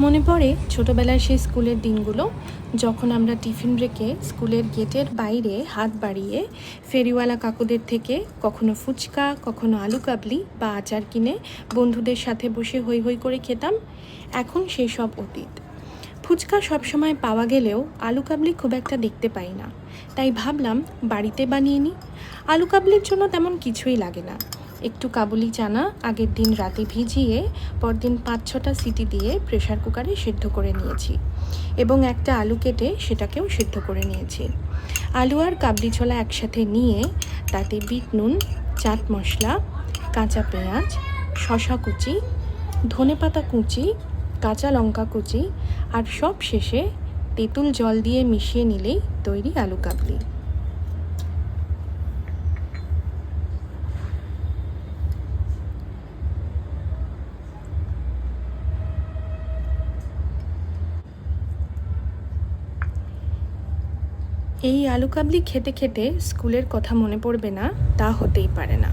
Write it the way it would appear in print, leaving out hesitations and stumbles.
মনে পড়ে ছোটবেলায় সেই স্কুলের দিনগুলো, যখন আমরা টিফিন ব্রেকে স্কুলের গেটের বাইরে হাত বাড়িয়ে ফেরিওয়ালা কাকুদের থেকে কখনো ফুচকা, কখনো আলু কাবলি বা আচার কিনে বন্ধুদের সাথে বসে হৈ হৈ করে খেতাম। এখন সেই সব অতীত। ফুচকা সবসময় পাওয়া গেলেও আলু কাবলি খুব একটা দেখতে পাই না, তাই ভাবলাম বাড়িতে বানিয়ে নিই। আলু কাবলির জন্য তেমন কিছুই লাগে না। একটু কাবুলি চানা আগের দিন রাতে ভিজিয়ে পরদিন 5-6টা সিটি দিয়ে প্রেশার কুকারে সিদ্ধ করে নিয়েছি এবং একটা আলু কেটে সেটাকেও সিদ্ধ করে নিয়েছি। আলু আর কাবলি ছোলা একসাথে নিয়ে তাতে বিট নুন, চাট মশলা, কাঁচা পেঁয়াজ, শসা কুচি, ধনেপাতা কুচি, কাঁচা লঙ্কা কুচি আর সব শেষে তেঁতুল জল দিয়ে মিশিয়ে নিলেই তৈরি আলু কাবলি। এই আলু কাবলি খেতে খেতে স্কুলের কথা মনে পড়বে না তা হতেই পারে না।